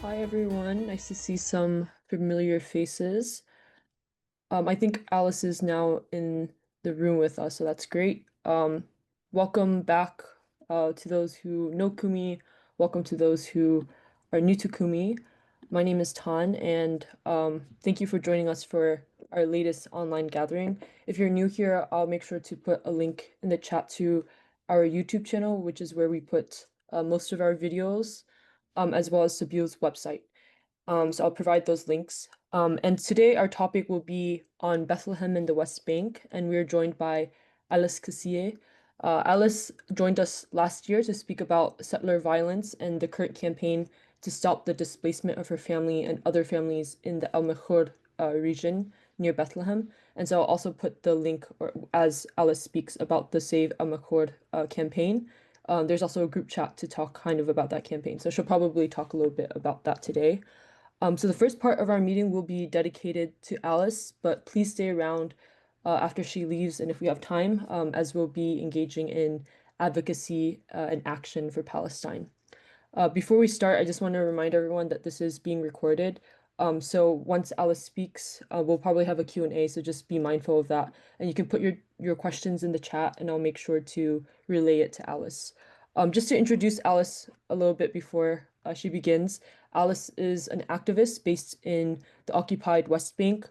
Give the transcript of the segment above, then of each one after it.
Hi everyone, nice to see some familiar faces. I think Alice is now in the room with us, so that's great. Welcome back to those who know Kumi. Welcome to those who are new to Kumi. My name is Tan, and thank you for joining us for our latest online gathering. If you're new here, I'll make sure to put a link in the chat to our YouTube channel, which is where we put most of our videos, as well as Sabil's website. So I'll provide those links. And today our topic will be on Bethlehem in the West Bank, and we're joined by Alice Kisiya. Alice joined us last year to speak about settler violence and the current campaign to stop the displacement of her family and other families in the El Mejor region near Bethlehem. And so I'll also put the link as Alice speaks about the Save El Mejor campaign. There's also a group chat to talk kind of about that campaign. So she'll probably talk a little bit about that today. So the first part of our meeting will be dedicated to Alice, but please stay around after she leaves and if we have time, as we'll be engaging in advocacy and action for Palestine. Before we start, I just want to remind everyone that this is being recorded. So once Alice speaks, we'll probably have a Q&A, so just be mindful of that. And you can put your questions in the chat and I'll make sure to relay it to Alice. Just to introduce Alice a little bit before she begins, Alice is an activist based in the occupied West Bank.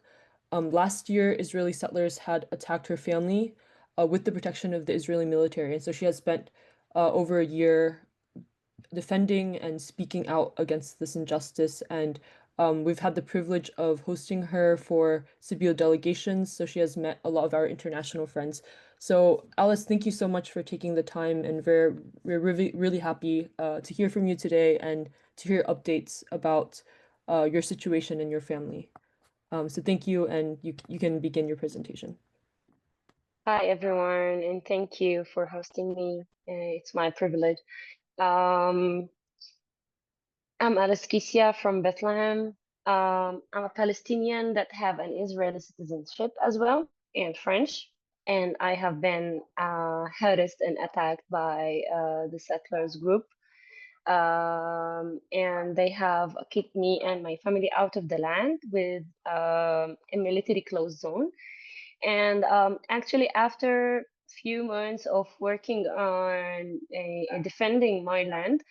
Last year, Israeli settlers had attacked her family with the protection of the Israeli military. And so she has spent over a year defending and speaking out against this injustice. And we've had the privilege of hosting her for Sibiu delegations, so she has met a lot of our international friends. So Alice, thank you so much for taking the time, and we're really happy to hear from you today and to hear updates about your situation and your family. So thank you, and you can begin your presentation. Hi, everyone, and thank you for hosting me. It's my privilege. I'm Alice Kisiya from Bethlehem. I'm a Palestinian that have an Israeli citizenship as well, and French. And I have been harassed and attacked by the settlers group. And they have kicked me and my family out of the land with a military closed zone. And actually, after few months of working on defending my land,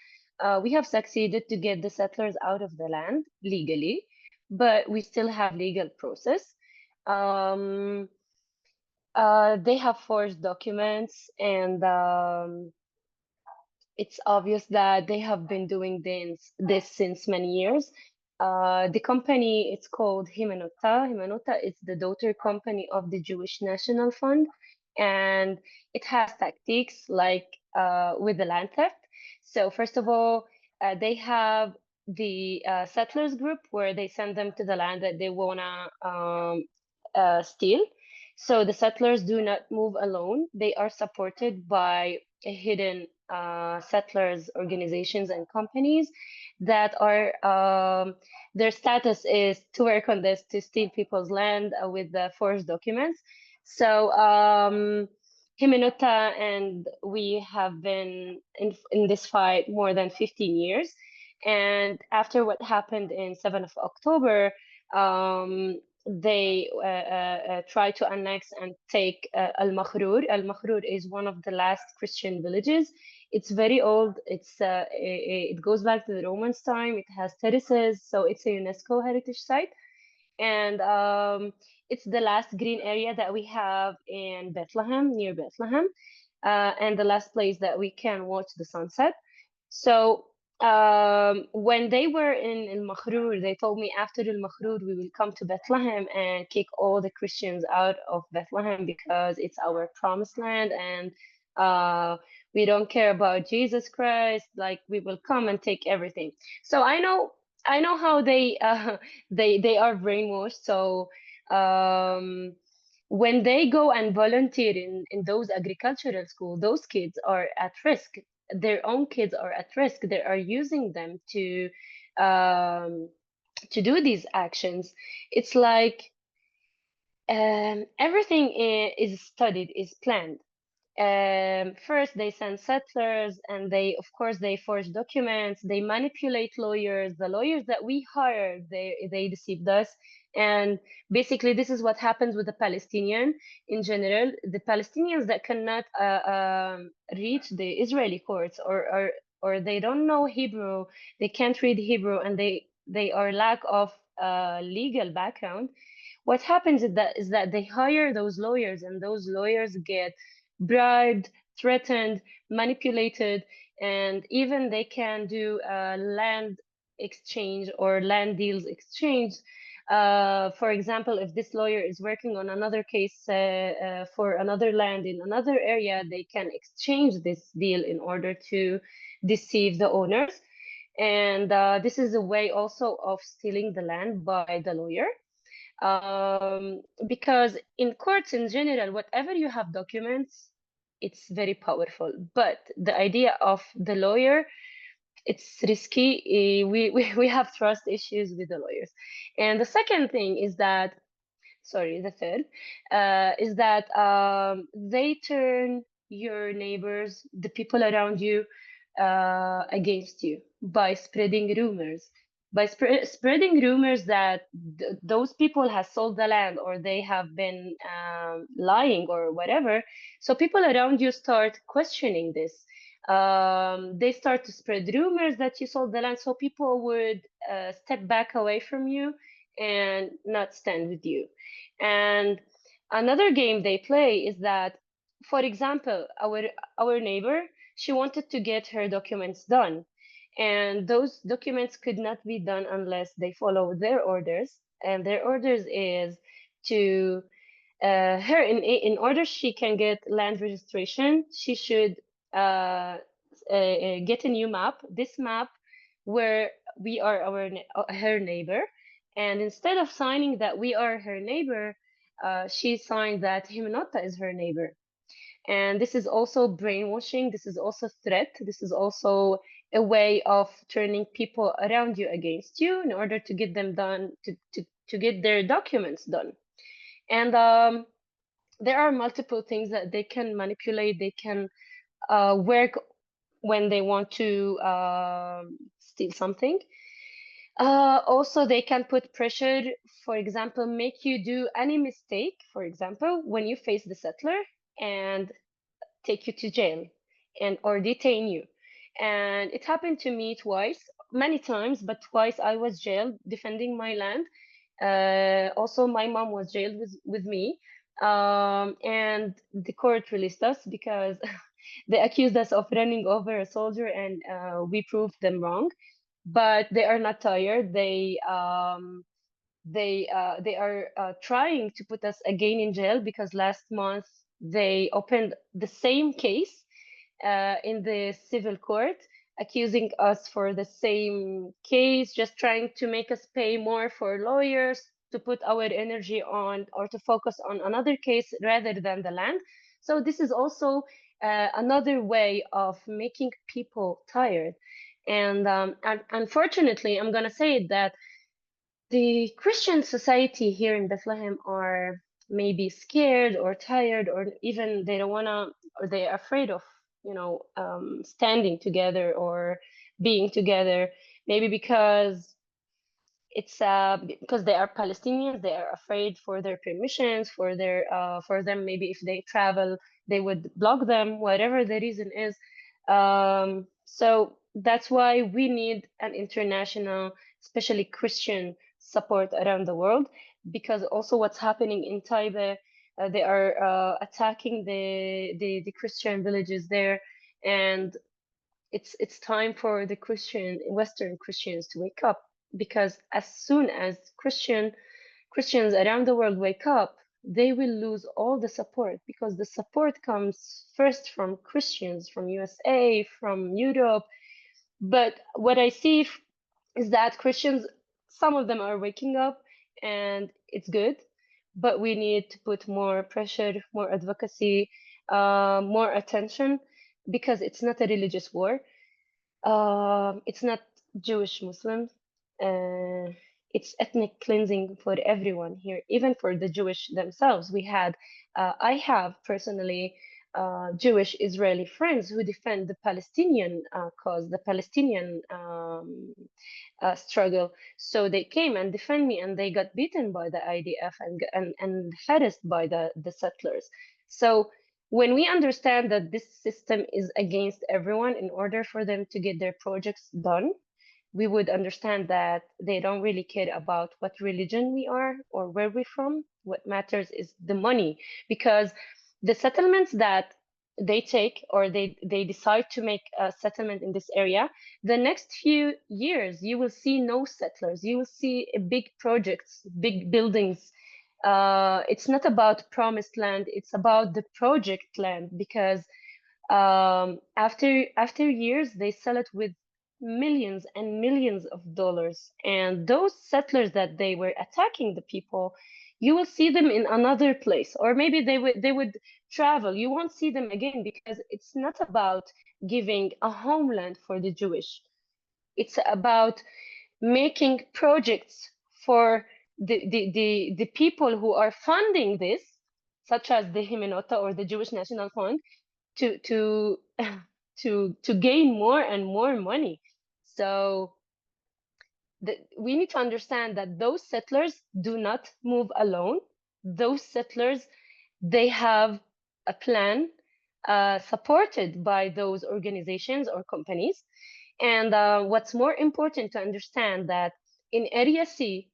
we have succeeded to get the settlers out of the land legally, but we still have legal process. Um, they have forged documents, and it's obvious that they have been doing this since many years. The company, it's called Himenota. Himenota is the daughter company of the Jewish National Fund, and it has tactics like with the land theft. So first of all, they have the settlers group where they send them to the land that they wanna steal. So the settlers do not move alone. They are supported by a hidden settlers organizations and companies that are their status is to work on this to steal people's land with the forged documents. So Himenota and we have been in this fight more than 15 years. And after what happened in 7th of October, they try to annex and take Al Makhrur. Al Makhrur is one of the last Christian villages. It's very old. It goes back to the Romans' time. It has terraces, so it's a UNESCO heritage site. And it's the last green area that we have in Bethlehem, near Bethlehem, and the last place that we can watch the sunset. So when they were in Al Makhrur, they told me after Al Makhrur, we will come to Bethlehem and kick all the Christians out of Bethlehem because it's our promised land and we don't care about Jesus Christ. Like we will come and take everything. So I know how they they are brainwashed. So when they go and volunteer in those agricultural schools, those kids are at risk. Their own kids are at risk. They are using them um, to do these actions. It's like everything is studied, is planned. First, they send settlers, and of course, they forge documents. They manipulate lawyers. The lawyers that we hired, they deceived us. And basically, this is what happens with the Palestinian in general. The Palestinians that cannot reach the Israeli courts, or they don't know Hebrew, they can't read Hebrew, and they are lack of legal background. What happens is that they hire those lawyers, and those lawyers get bribed, threatened, manipulated, and even they can do land exchange or land deals exchange. For example, if this lawyer is working on another case for another land in another area, they can exchange this deal in order to deceive the owners. And this is a way also of stealing the land by the lawyer. Because in courts in general, whatever you have documents, it's very powerful. But the idea of the lawyer, it's risky. We have trust issues with the lawyers. And the second thing is that, sorry, the third, is that they turn your neighbors, the people around you, against you by spreading rumors. By spreading rumors that those people have sold the land, or they have been lying or whatever. So people around you start questioning this. They start to spread rumors that you sold the land, so people would step back away from you and not stand with you. And another game they play is that, for example, our neighbor, she wanted to get her documents done, and those documents could not be done unless they follow their orders. And their orders is to her in order she can get land registration, she should get a new map. This map where we are her neighbor, and instead of signing that we are her neighbor, she signed that Himinota is her neighbor. And this is also brainwashing. This is also threat. This is also a way of turning people around you against you in order to get them done, to get their documents done. And there are multiple things that they can manipulate. They can work when they want to steal something. Also, they can put pressure, for example, make you do any mistake, for example, when you face the settler, and take you to jail and or detain you. And it happened to me twice, many times, but twice I was jailed defending my land. Also, my mom was jailed with me. And the court released us because they accused us of running over a soldier, and we proved them wrong. But they are not tired. They are trying to put us again in jail because last month they opened the same case in the civil court, accusing us for the same case, just trying to make us pay more for lawyers, to put our energy on or to focus on another case rather than the land. So this is also another way of making people tired. And unfortunately, I'm going to say that the Christian society here in Bethlehem are maybe scared or tired, or even they don't wanna, or they're afraid of, standing together or being together. Maybe because it's because they are Palestinians, they are afraid for their permissions, for them. Maybe if they travel, they would block them, whatever the reason is. So that's why we need an international, especially Christian support around the world, because also what's happening in Taibe, they are attacking the Christian villages there, and it's time for the Western Christians to wake up, because as soon as Christians around the world wake up, they will lose all the support, because the support comes first from Christians from USA, from Europe. But what I see is that Christians, some of them are waking up, and it's good, but we need to put more pressure, more advocacy, more attention, because it's not a religious war. It's not Jewish Muslims. Uh, it's ethnic cleansing for everyone here, even for the Jewish themselves. I have personally Jewish Israeli friends who defend the Palestinian cause, the Palestinian struggle. So they came and defend me, and they got beaten by the IDF and harassed by the settlers. So when we understand that this system is against everyone in order for them to get their projects done, we would understand that they don't really care about what religion we are or where we're from. What matters is the money, because the settlements that they take, or they decide to make a settlement in this area, the next few years you will see no settlers. You will see big projects, big buildings. It's not about promised land, it's about the project land, because after years they sell it with millions and millions of dollars. And those settlers that they were attacking the people, you will see them in another place, or maybe they would travel. You won't see them again, because it's not about giving a homeland for the Jewish. It's about making projects for the people who are funding this, such as the Himenota or the Jewish National Fund, to to gain more and more money. So we need to understand that those settlers do not move alone. Those settlers, they have a plan supported by those organizations or companies. And what's more important to understand that in Area C,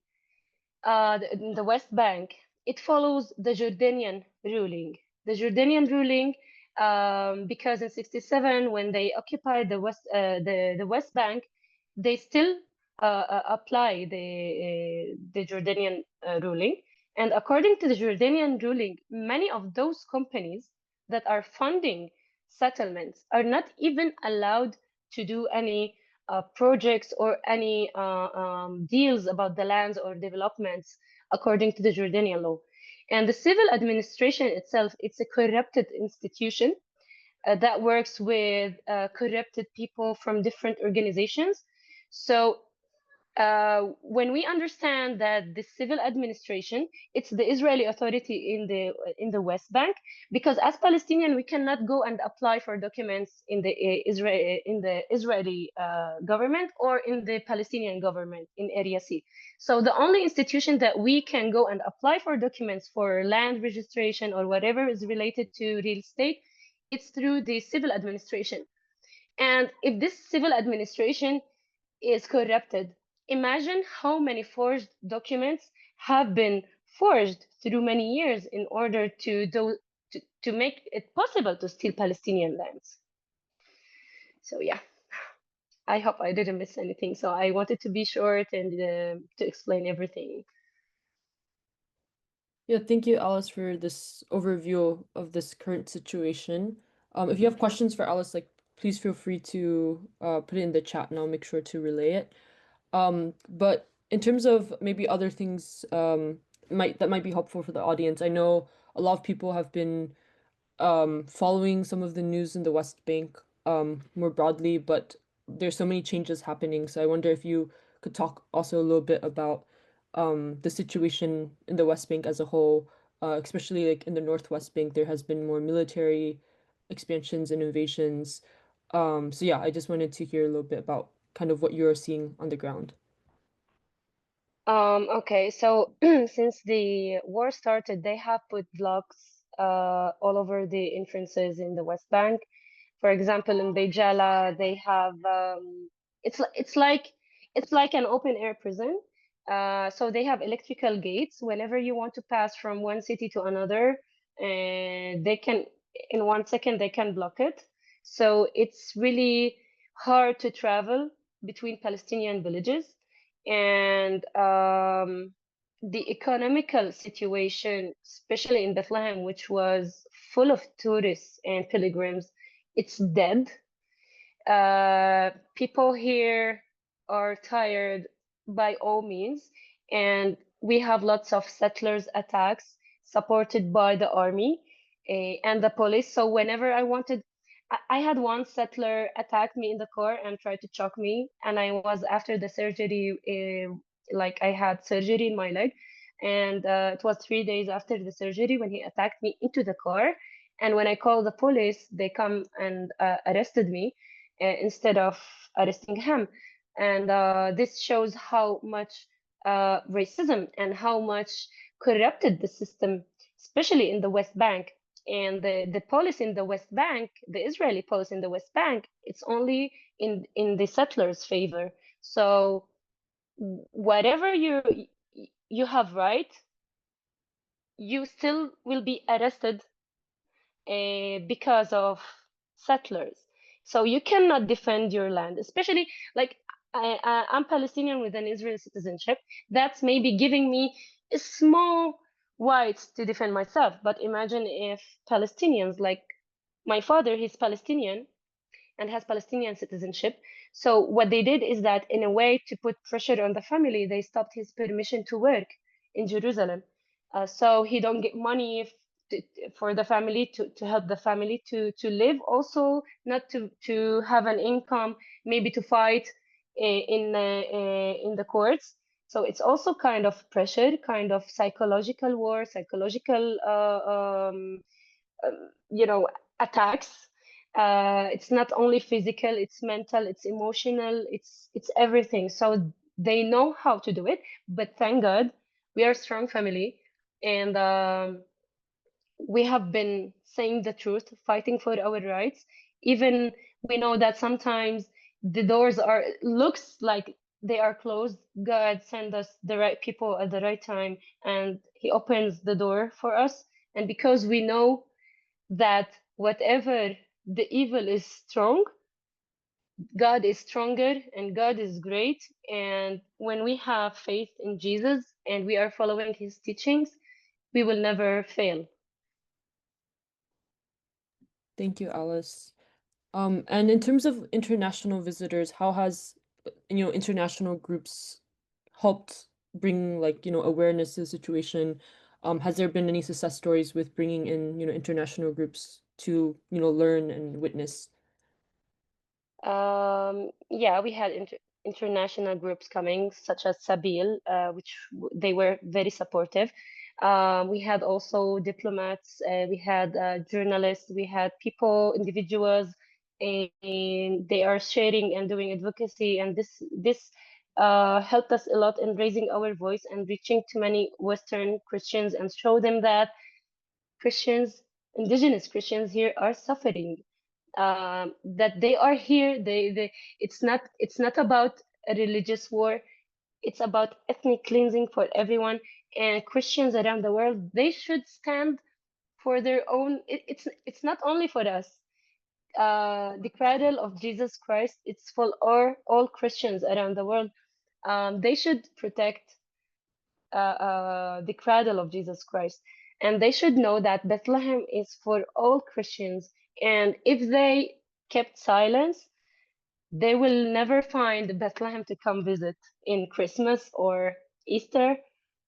in the West Bank, it follows the Jordanian ruling. The Jordanian ruling, because in '67, when they occupied the West Bank, they still apply the Jordanian ruling. And according to the Jordanian ruling, many of those companies that are funding settlements are not even allowed to do any projects or any deals about the lands or developments according to the Jordanian law. And the civil administration itself, it's a corrupted institution that works with corrupted people from different organizations. So when we understand that the civil administration, it's the Israeli authority in the West Bank, because as Palestinian we cannot go and apply for documents in the Israeli government or in the Palestinian government in Area C. So the only institution that we can go and apply for documents for land registration or whatever is related to real estate, it's through the civil administration. And if this civil administration is corrupted, imagine how many forged documents have been forged through many years in order to make it possible to steal Palestinian lands. So yeah, I hope I didn't miss anything. So I wanted to be short and to explain everything. Yeah, thank you, Alice, for this overview of this current situation. If you have questions for Alice, like please feel free to put it in the chat and I'll make sure to relay it. But in terms of maybe other things that might be helpful for the audience, I know a lot of people have been following some of the news in the West Bank more broadly, but there's so many changes happening. So I wonder if you could talk also a little bit about the situation in the West Bank as a whole, especially like in the Northwest Bank, there has been more military expansions and invasions. So yeah, I just wanted to hear a little bit about kind of what you're seeing on the ground. Okay, so since the war started, they have put blocks all over the entrances in the West Bank. For example, in Bejala, they have it's like an open air prison. So they have electrical gates. Whenever you want to pass from one city to another, and they can in 1 second they can block it. So it's really hard to travel between Palestinian villages. And the economical situation, especially in Bethlehem, which was full of tourists and pilgrims, it's dead. People here are tired by all means, and we have lots of settlers attacks supported by the army and the police. So whenever I wanted, I had one settler attack me in the car and tried to choke me, and I was after the surgery, like I had surgery in my leg, and it was 3 days after the surgery when he attacked me into the car, And when I call the police, they come and arrested me instead of arresting him. And this shows how much racism and how much corrupted the system, especially in the West Bank. And the police in the West Bank, the Israeli police in the West Bank, it's only in the settlers' favor. So whatever you have right, you still will be arrested because of settlers. So you cannot defend your land, especially like I'm Palestinian with an Israeli citizenship. That's maybe giving me a small rights to defend myself. But imagine if Palestinians, like my father, he's Palestinian and has Palestinian citizenship. So what they did is that in a way to put pressure on the family, they stopped his permission to work in Jerusalem. So he don't get money for the family to help the family to live. Also, not to have an income, maybe to fight in the courts. So it's also kind of pressure, kind of psychological war, psychological you know, attacks. It's not only physical, it's mental, it's emotional, it's everything. So they know how to do it, but thank God we are a strong family, and we have been saying the truth, fighting for our rights. Even we know that sometimes the doors are looks like they are closed. God send us the right people at the right time, and He opens the door for us. And because we know that whatever the evil is strong, God is stronger and God is great. And when we have faith in Jesus and we are following his teachings, we will never fail. Thank you, Alice. And in terms of international visitors, how has, international groups helped bring like, awareness to the situation? Has there been any success stories with bringing in, international groups to, learn and witness? Yeah, we had international groups coming, such as Sabil, which they were very supportive. We had also diplomats, we had journalists, we had people, individuals, and they are sharing and doing advocacy, and this helped us a lot in raising our voice and reaching to many Western Christians and show them that Christians, indigenous Christians here are suffering, that they are here. It's not about a religious war. It's about ethnic cleansing for everyone. And Christians around the world, they should stand for their own. It's not only for us. The cradle of Jesus Christ, it's for all Christians around the world. They should protect the cradle of Jesus Christ. And they should know that Bethlehem is for all Christians. And if they kept silence, they will never find Bethlehem to come visit in Christmas or Easter.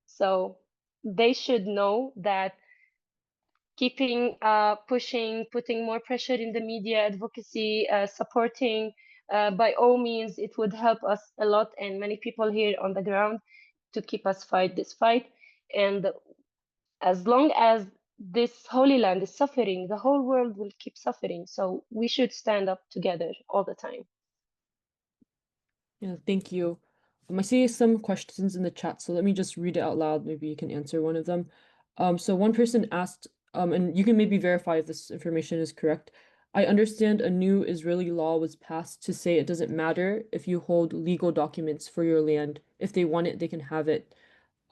So they should know that keeping pushing, putting more pressure in the media, advocacy, supporting, by all means, it would help us a lot and many people here on the ground to keep us fight this fight. And as long as this holy land is suffering, the whole world will keep suffering. So we should stand up together all the time. Yeah, thank you. I see some questions in the chat, so let me just read it out loud. Maybe you can answer one of them. So one person asked, and you can maybe verify if this information is correct. I understand a new Israeli law was passed to say it doesn't matter if you hold legal documents for your land. If they want it, they can have it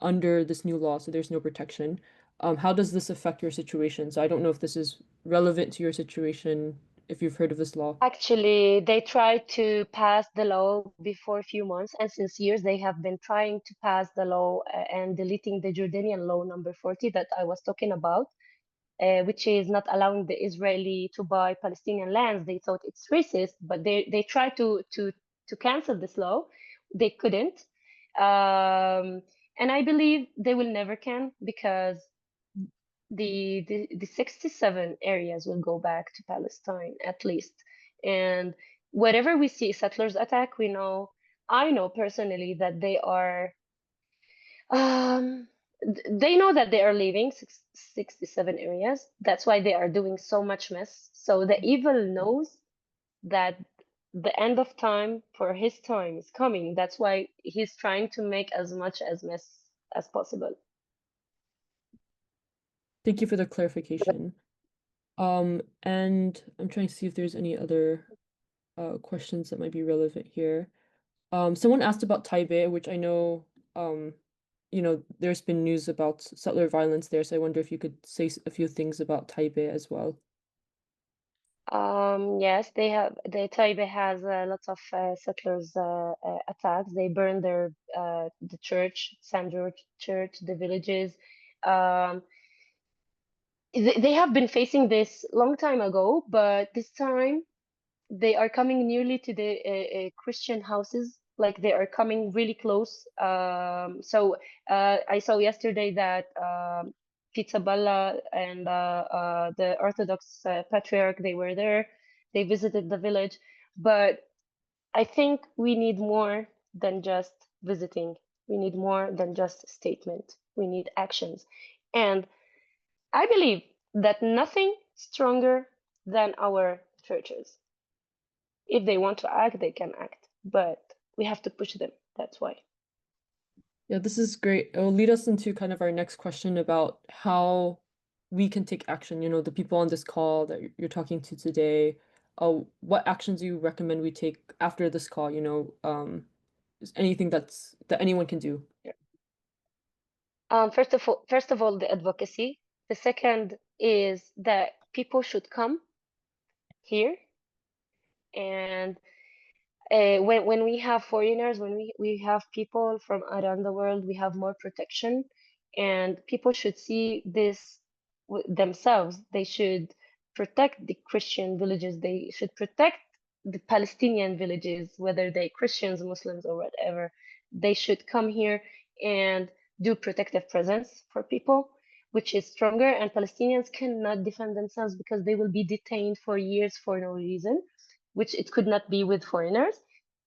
under this new law, so there's no protection. How does this affect your situation? So I don't know if this is relevant to your situation, if you've heard of this law. Actually, they tried to pass the law before a few months, and since years they have been trying to pass the law and deleting the Jordanian law number 40 that I was talking about, which is not allowing the Israeli to buy Palestinian lands. They thought it's racist, but they tried to cancel this law. They couldn't, and I believe they will never can because the 67 areas will go back to Palestine at least. And wherever we see settlers attack, we know, I know personally that they are They know that they are leaving 67 areas. That's why they are doing so much mess. So the evil knows that the end of time for his time is coming. That's why he's trying to make as much as mess as possible. Thank you for the clarification. And I'm trying to see if there's any other questions that might be relevant here. Someone asked about Taipei, which I know, there's been news about settler violence there, so I wonder if you could say a few things about Taipei as well. Yes, they have. The Taipei has lots of settlers attacks. They burn the church, San George Church, the villages. Um, they have been facing this long time ago, but this time they are coming nearly to the Christian houses. Like they are coming really close. So I saw yesterday that Pizzaballa and the Orthodox Patriarch, they were there. They visited the village. But I think we need more than just visiting. We need more than just statement. We need actions. And I believe that nothing stronger than our churches. If they want to act, they can act, but we have to push them. That's why. Yeah, this is great. It will lead us into kind of our next question about how we can take action. The people on this call that you're talking to today, what actions do you recommend we take after this call? Is anything that anyone can do. First of all, the advocacy. The second is that people should come here, and when we have foreigners, when we have people from around the world, we have more protection, and people should see this themselves. They should protect the Christian villages. They should protect the Palestinian villages, whether they Christians, Muslims, or whatever. They should come here and do protective presence for people, which is stronger. And Palestinians cannot defend themselves because they will be detained for years for no reason, which it could not be with foreigners.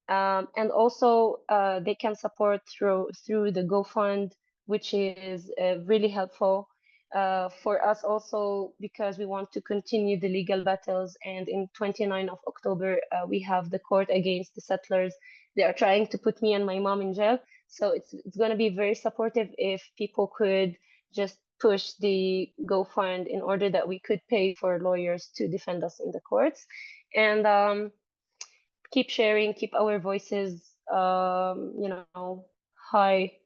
And also, they can support through the GoFund, which is really helpful for us also because we want to continue the legal battles. And in 29 of October, we have the court against the settlers. They are trying to put me and my mom in jail. So it's going to be very supportive if people could just push the GoFund in order that we could pay for lawyers to defend us in the courts. And keep sharing, keep our voices, high,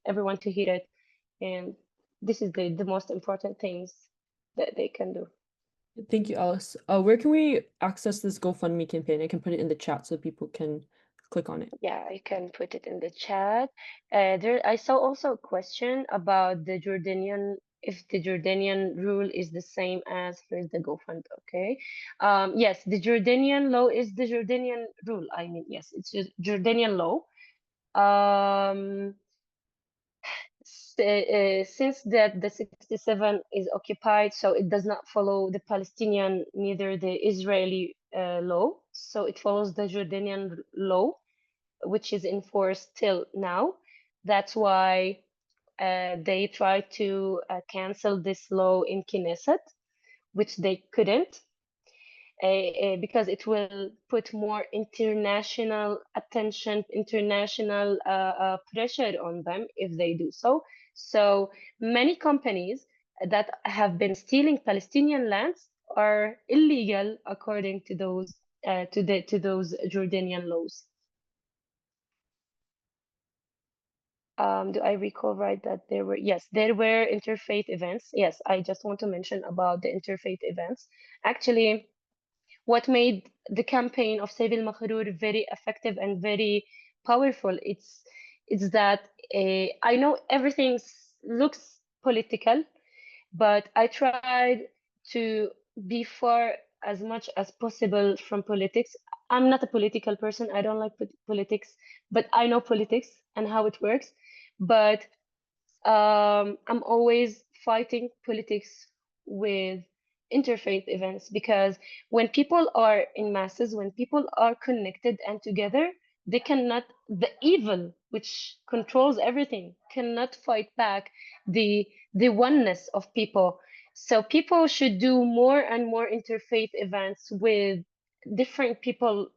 everyone to hear it. And this is the most important things that they can do. Thank you, Alice. Where can we access this GoFundMe campaign? I can put it in the chat so people can click on it. Yeah, I can put it in the chat. I saw also a question about the Jordanian, if the Jordanian rule is the same as here's the GoFund. Okay. Yes, the Jordanian law is the Jordanian rule. I mean, yes, it's just Jordanian law. Um, since that the 67 is occupied, so it does not follow the Palestinian, neither the Israeli law. So it follows the Jordanian law, which is in force till now. That's why they tried to cancel this law in Knesset, which they couldn't because it will put more international attention, international pressure on them if they do so. So many companies that have been stealing Palestinian lands are illegal according to those to those Jordanian laws. Do I recall right that there were, yes, there were interfaith events. Yes, I just want to mention about the interfaith events. Actually, what made the campaign of Save al Makhrur very effective and very powerful, it's that I know everything looks political, but I tried to be far as much as possible from politics. I'm not a political person. I don't like politics, but I know politics and how it works. But I'm always fighting politics with interfaith events because when people are in masses, when people are connected and together, they cannot, the evil which controls everything cannot fight back the oneness of people. So people should do more and more interfaith events with different people,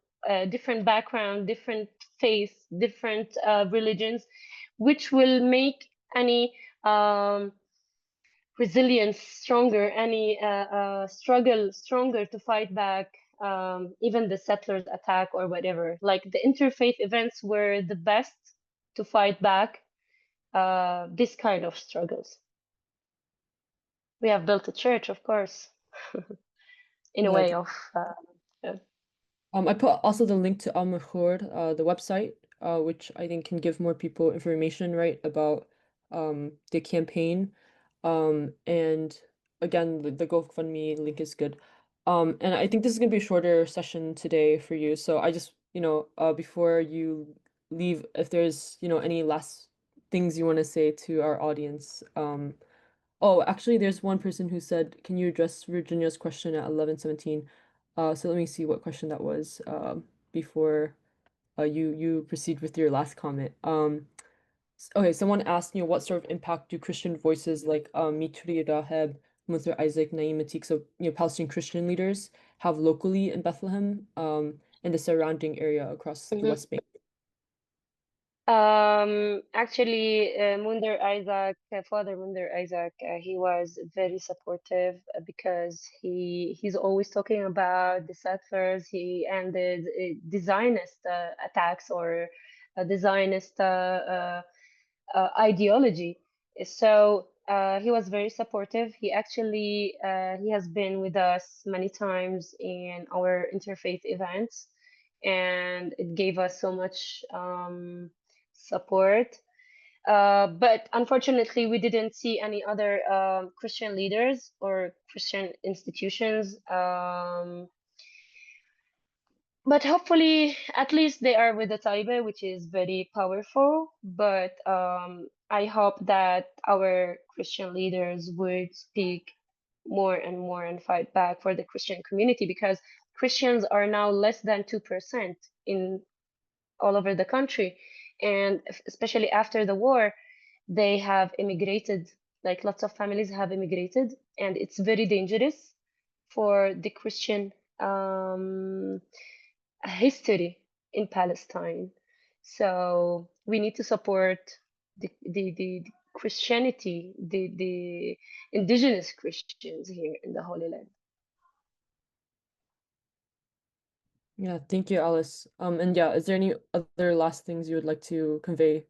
different background, different faith, different religions, which will make any resilience stronger, any struggle stronger to fight back even the settlers attack or whatever. Like the interfaith events were the best to fight back this kind of struggles. We have built a church, of course, in a Yeah, way of uh, I put also the link to Al Makhur, the website, which I think can give more people information, right, about the campaign. And again, the GoFundMe link is good. And I think this is gonna be a shorter session today for you. So I just, before you leave, if there's, any last things you want to say to our audience. Oh, actually, there's one person who said, "Can you address Virginia's question at 11:17?" So let me see what question that was before you proceed with your last comment. Okay, someone asked, what sort of impact do Christian voices like Mitri Raheb, Muther Isaac, Naim Atik, so Palestinian Christian leaders have locally in Bethlehem and the surrounding area across the mhm. West Bank? Actually, Munder Isaac, Father Munder Isaac, he was very supportive because he's always talking about the settlers. He ended the Zionist attacks or the Zionist ideology. So he was very supportive. He actually he has been with us many times in our interfaith events, and it gave us so much support. But unfortunately, we didn't see any other Christian leaders or Christian institutions. But hopefully, at least they are with the Taiba, which is very powerful. But I hope that our Christian leaders would speak more and more and fight back for the Christian community, because Christians are now less than 2% in all over the country. And especially after the war, they have immigrated, like lots of families have immigrated, and it's very dangerous for the Christian history in Palestine. So we need to support the Christianity, the indigenous Christians here in the Holy Land. Yeah, thank you, Alice. And yeah, is there any other last things you would like to convey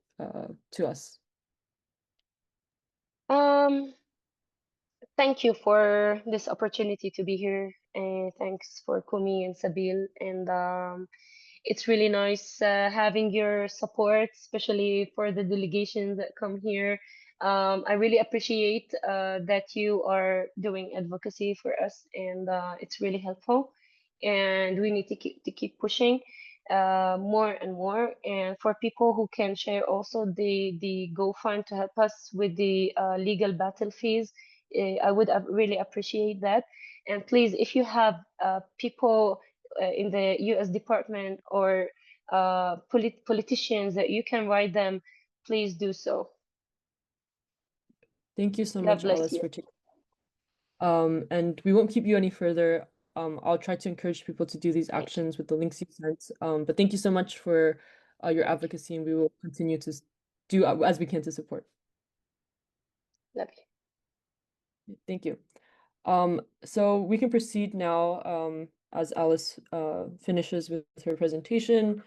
to us? Um, Thank you for this opportunity to be here. And thanks for Kumi and Sabil. And it's really nice having your support, especially for the delegations that come here. I really appreciate that you are doing advocacy for us, and it's really helpful. And we need to keep pushing more and more. And for people who can share also the GoFund to help us with the legal battle fees, I would really appreciate that. And please, if you have people in the U.S. Department or politicians that you can write them, please do so. Thank you so God much, bless Alice, you. for taking. And we won't keep you any further. I'll try to encourage people to do these Thank you. actions with the links you sent. But thank you so much for your advocacy, and we will continue to do as we can to support. Love you. Thank you. So we can proceed now, as Alice finishes with her presentation,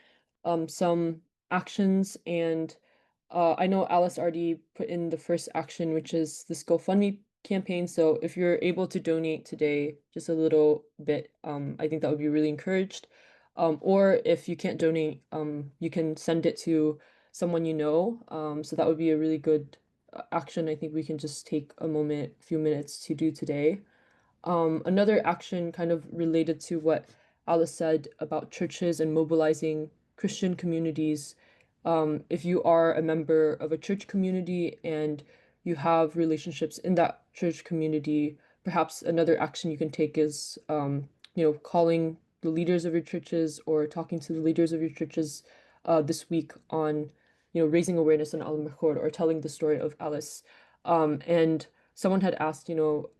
some actions. And I know Alice already put in the first action, which is this GoFundMe campaign. So if you're able to donate today, just a little bit, I think that would be really encouraged. Or if you can't donate, you can send it to someone you know. So that would be a really good action. I think we can just take a moment, a few minutes to do today. Another action kind of related to what Alice said about churches and mobilizing Christian communities. If you are a member of a church community and you have relationships in that church community, perhaps another action you can take is, calling the leaders of your churches or talking to the leaders of your churches this week on, raising awareness on Al Mejor or telling the story of Alice. And someone had asked,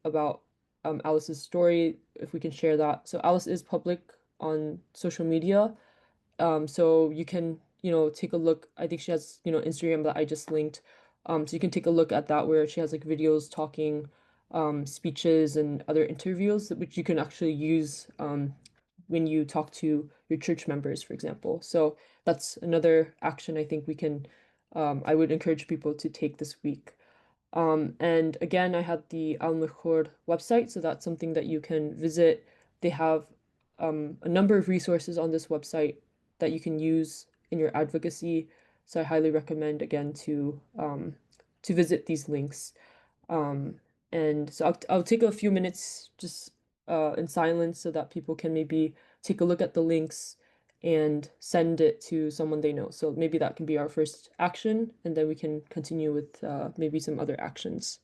about Alice's story, if we can share that. So Alice is public on social media. So you can, take a look. I think she has, Instagram that I just linked. So you can take a look at that where she has like videos talking, speeches and other interviews which you can actually use when you talk to your church members, for example. So that's another action I think I would encourage people to take this week. And again, I had the Al Mejor website, so that's something that you can visit. They have a number of resources on this website that you can use in your advocacy. So I highly recommend again to visit these links. And so I'll take a few minutes just in silence so that people can maybe take a look at the links and send it to someone they know. So maybe that can be our first action, and then we can continue with maybe some other actions.